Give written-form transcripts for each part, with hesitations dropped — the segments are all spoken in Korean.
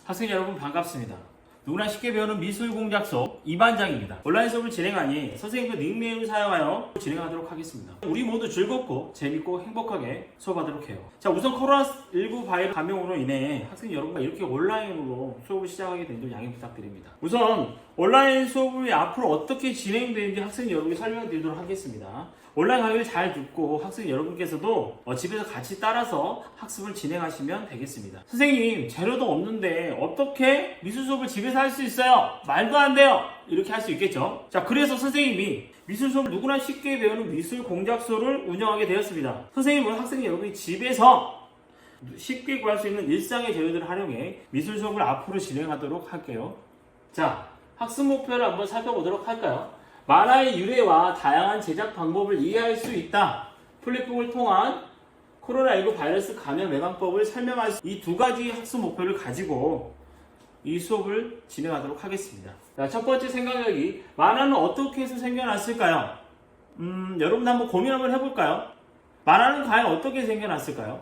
학생 여러분 반갑습니다. 누구나 쉽게 배우는 미술 공작 수업 이반장입니다. 온라인 수업을 진행하니 선생님과 닉네임을 사용하여 진행하도록 하겠습니다. 우리 모두 즐겁고 재밌고 행복하게 수업하도록 해요. 자, 우선 코로나19 바이러스 감염으로 인해 학생 여러분과 이렇게 온라인으로 수업을 시작하게 된 점 양해 부탁드립니다. 우선 온라인 수업이 앞으로 어떻게 진행되는지 학생 여러분께 설명드리도록 하겠습니다. 온라인 강의를 잘 듣고 학생 여러분께서도 집에서 같이 따라서 학습을 진행하시면 되겠습니다. 선생님, 재료도 없는데 어떻게 미술 수업을 집에서 할 수 있어요? 말도 안 돼요! 이렇게 할 수 있겠죠? 자, 그래서 선생님이 미술 수업을 누구나 쉽게 배우는 미술 공작소를 운영하게 되었습니다. 선생님은 학생 여러분이 집에서 쉽게 구할 수 있는 일상의 재료들을 활용해 미술 수업을 앞으로 진행하도록 할게요. 자, 학습 목표를 한번 살펴보도록 할까요? 만화의 유래와 다양한 제작 방법을 이해할 수 있다. 플립북을 통한 코로나19 바이러스 감염 예방법을 설명할 수 이 두 가지 학습 목표를 가지고 이 수업을 진행하도록 하겠습니다. 자, 첫 번째 생각하기, 만화는 어떻게 해서 생겨났을까요? 여러분 한번 고민 한번 해볼까요? 만화는 과연 어떻게 생겨났을까요?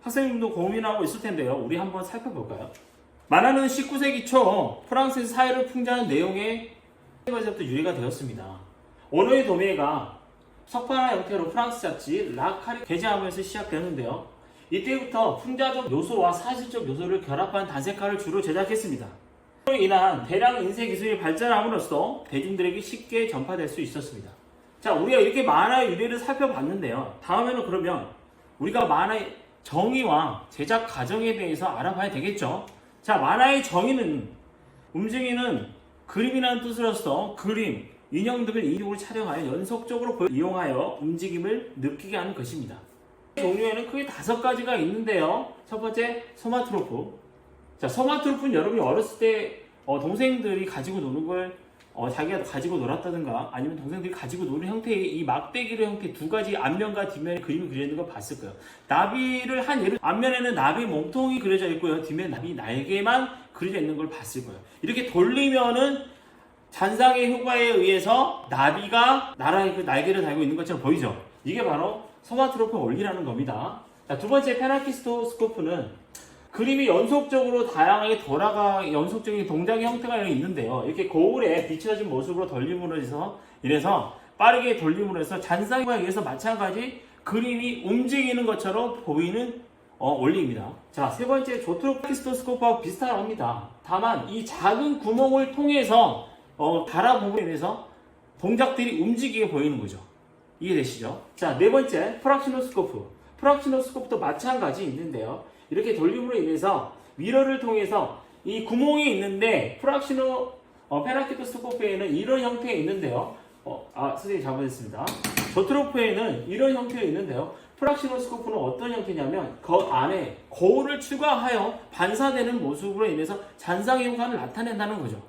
학생님도 고민하고 있을 텐데요. 우리 한번 살펴볼까요? 만화는 19세기 초 프랑스에서 사회를 풍자하는 내용의 에서부터 유래가 되었습니다. 언어의 도매가 석판화 형태로 프랑스 잡지 라카리 게재하면서 시작되었는데요. 이때부터 풍자적 요소와 사실적 요소를 결합한 단색화를 주로 제작했습니다. 그로 인한 대량 인쇄 기술이 발전함으로써 대중들에게 쉽게 전파될 수 있었습니다. 자, 우리가 이렇게 만화의 유래를 살펴봤는데요. 다음에는 그러면 우리가 만화의 정의와 제작 과정에 대해서 알아봐야 되겠죠. 자, 만화의 정의는 움직이는 그림이라는 뜻으로서 그림, 인형 등을 인식으로 촬영하여 연속적으로 이용하여 움직임을 느끼게 하는 것입니다. 종류에는 크게 5가지가 있는데요. 첫 번째, 소마트로프. 자, 소마트로프는 여러분이 어렸을 때 동생들이 가지고 노는 걸 자기가 가지고 놀았다든가 아니면 동생들이 가지고 노는 형태의 이 막대기로 형태 두 가지 앞면과 뒷면에 그림이 그려져 있는 걸 봤을 거예요. 나비를 한 예를 앞면에는 나비 몸통이 그려져 있고요. 뒷면에 나비 날개만 그려져 있는 걸 봤을 거예요. 이렇게 돌리면은 잔상의 효과에 의해서 나비가 나라의 그 날개를 달고 있는 것처럼 보이죠. 이게 바로 소마트로프 원리라는 겁니다. 자, 두 번째 페나키스토스코프는 그림이 연속적으로 다양하게 연속적인 동작의 형태가 있는데요. 이렇게 거울에 비춰진 모습으로 돌림으로 인해서 빠르게 돌림으로 해서 잔상에 의해서 마찬가지 그림이 움직이는 것처럼 보이는 원리입니다. 자, 세 번째 조트로피스토스코프와 비슷한 겁니다. 다만 이 작은 구멍을 통해서 달아봄으로 인해서 동작들이 움직이게 보이는 거죠. 이해되시죠? 자, 네 번째 프락시노스코프. 프락시노스코프도 마찬가지 있는데요. 이렇게 돌림으로 인해서 미러를 통해서 이 구멍이 있는데 페나키토스코프에는 이런 형태에 있는데요. 선생님 잘못했습니다. 조트로프에는 이런 형태가 있는데요. 프락시노스코프는 어떤 형태냐면 그 안에 거울을 추가하여 반사되는 모습으로 인해서 잔상의 효과를 나타낸다는 거죠.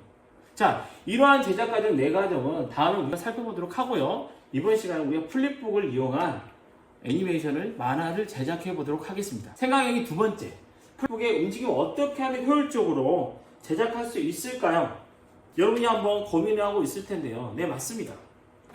자, 이러한 제작 과정 4가정은 다음에 우리가 살펴보도록 하고요. 이번 시간에 우리가 플립북을 이용한 애니메이션을 만화를 제작해 보도록 하겠습니다. 생각하기 두 번째, 플립북의 움직임을 어떻게 하면 효율적으로 제작할 수 있을까요? 여러분이 한번 고민하고 있을 텐데요. 네, 맞습니다.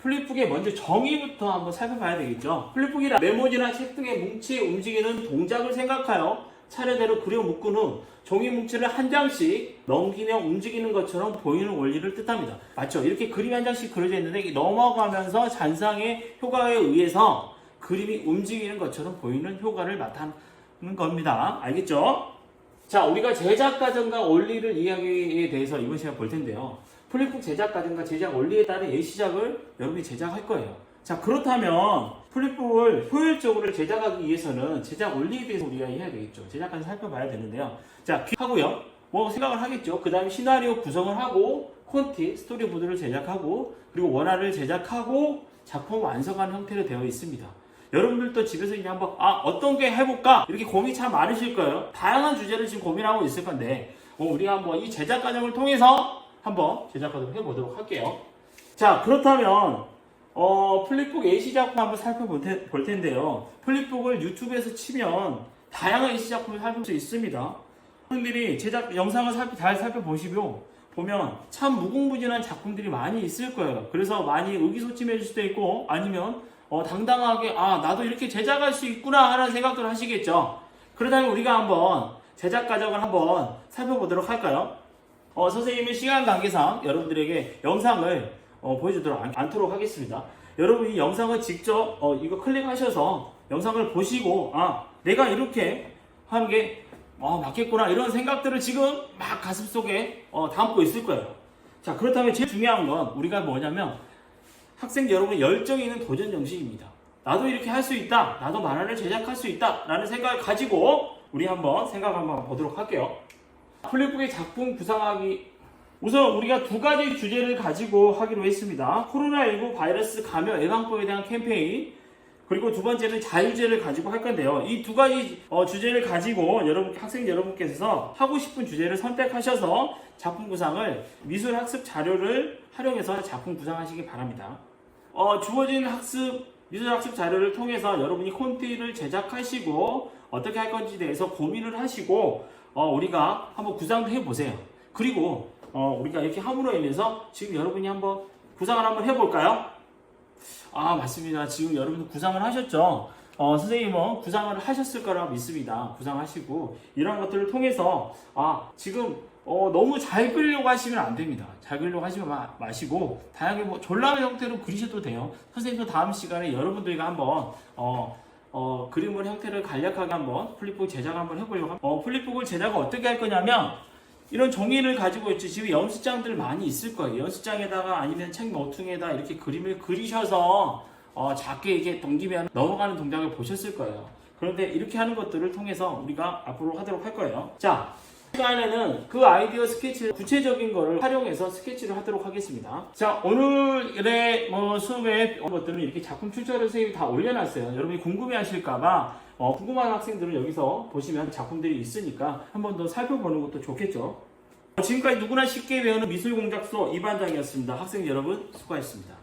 플립북의 먼저 정의부터 한번 살펴봐야 되겠죠. 플립북이란 메모지나 책 등의 뭉치에 움직이는 동작을 생각하여 차례대로 그려 묶은 후 종이 뭉치를 한 장씩 넘기며 움직이는 것처럼 보이는 원리를 뜻합니다. 맞죠? 이렇게 그림이 한 장씩 그려져 있는데 넘어가면서 잔상의 효과에 의해서 그림이 움직이는 것처럼 보이는 효과를 나타내는 겁니다. 알겠죠? 자, 우리가 제작 과정과 원리를 이해하기에 대해서 이번 시간에 볼 텐데요. 플립북 제작 과정과 제작 원리에 따른 예시작을 여러분이 제작할 거예요. 자, 그렇다면 플립북을 효율적으로 제작하기 위해서는 제작 원리에 대해서 우리가 이해해야 되겠죠. 제작까지 살펴봐야 되는데요. 자, 하고요. 생각을 하겠죠. 그 다음에 시나리오 구성을 하고 콘티, 스토리보드를 제작하고 그리고 원화를 제작하고 작품 완성하는 형태로 되어 있습니다. 여러분들도 집에서 이제 한번 어떤 게 해볼까? 이렇게 고민이 참 많으실 거예요. 다양한 주제를 지금 고민하고 있을 건데 우리가 한번 이 제작 과정을 통해서 한번 제작 과정을 해보도록 할게요. 자, 그렇다면 플립북 예시작품 한번 살펴볼 텐데요. 플립북을 유튜브에서 치면 다양한 예시작품을 살펴볼 수 있습니다. 여러분들이 제작 영상을 잘 살펴보시고 보면 참 무궁무진한 작품들이 많이 있을 거예요. 그래서 많이 의기소침해질 수도 있고 아니면 당당하게 나도 이렇게 제작할 수 있구나 하는 생각들을 하시겠죠. 그러다면 우리가 한번 제작 과정을 한번 살펴보도록 할까요? 선생님은 시간 관계상 여러분들에게 영상을 보여주도록 않도록 하겠습니다. 여러분이 영상을 직접 이거 클릭하셔서 영상을 보시고 내가 이렇게 하는 게 맞겠구나 이런 생각들을 지금 막 가슴속에 담고 있을 거예요. 자, 그렇다면 제일 중요한 건 우리가 뭐냐면 학생 여러분의 열정이 있는 도전 정신입니다. 나도 이렇게 할 수 있다, 나도 만화를 제작할 수 있다 라는 생각을 가지고 우리 한번 생각 한번 보도록 할게요. 플립북의 작품 구상하기, 우선 우리가 두 가지 주제를 가지고 하기로 했습니다. 코로나19 바이러스 감염 예방법에 대한 캠페인, 그리고 두 번째는 자유제를 가지고 할 건데요. 이 두 가지 주제를 가지고 학생 여러분께서 하고 싶은 주제를 선택하셔서 작품 구상을 미술 학습 자료를 활용해서 작품 구상하시기 바랍니다. 주어진 미술 학습 자료를 통해서 여러분이 콘티를 제작하시고 어떻게 할 건지에 대해서 고민을 하시고 우리가 한번 구상도 해보세요. 그리고 우리가 이렇게 함으로 인해서 지금 여러분이 한번 구상을 한번 해볼까요? 맞습니다. 지금 여러분 구상을 하셨죠? 선생님은 구상을 하셨을 거라 믿습니다. 구상하시고 이런 것들을 통해서 지금 너무 잘 그리려고 하시면 안 됩니다. 잘 그리려고 하시면 마시고 다양하게 전람회 형태로 그리셔도 돼요. 선생님도 다음 시간에 여러분들과 한번 그림을 형태를 간략하게 한번 플립북 제작 한번 해보려고 합니다. 플립북을 제작을 어떻게 할 거냐면 이런 종이를 가지고 있죠. 지금 연습장들 많이 있을 거예요. 연습장에다가 아니면 책 노퉁에다 이렇게 그림을 그리셔서 작게 이렇게 넘기면 넘어가는 동작을 보셨을 거예요. 그런데 이렇게 하는 것들을 통해서 우리가 앞으로 하도록 할 거예요. 자, 시간에는 그 아이디어 스케치를 구체적인 거를 활용해서 스케치를 하도록 하겠습니다. 자, 오늘의 수업에 것들은 이렇게 작품 출처를 선생님이 다 올려놨어요. 여러분이 궁금해 하실까봐 궁금한 학생들은 여기서 보시면 작품들이 있으니까 한 번 더 살펴보는 것도 좋겠죠. 지금까지 누구나 쉽게 배우는 미술공작소 이반장이었습니다. 학생 여러분 수고하셨습니다.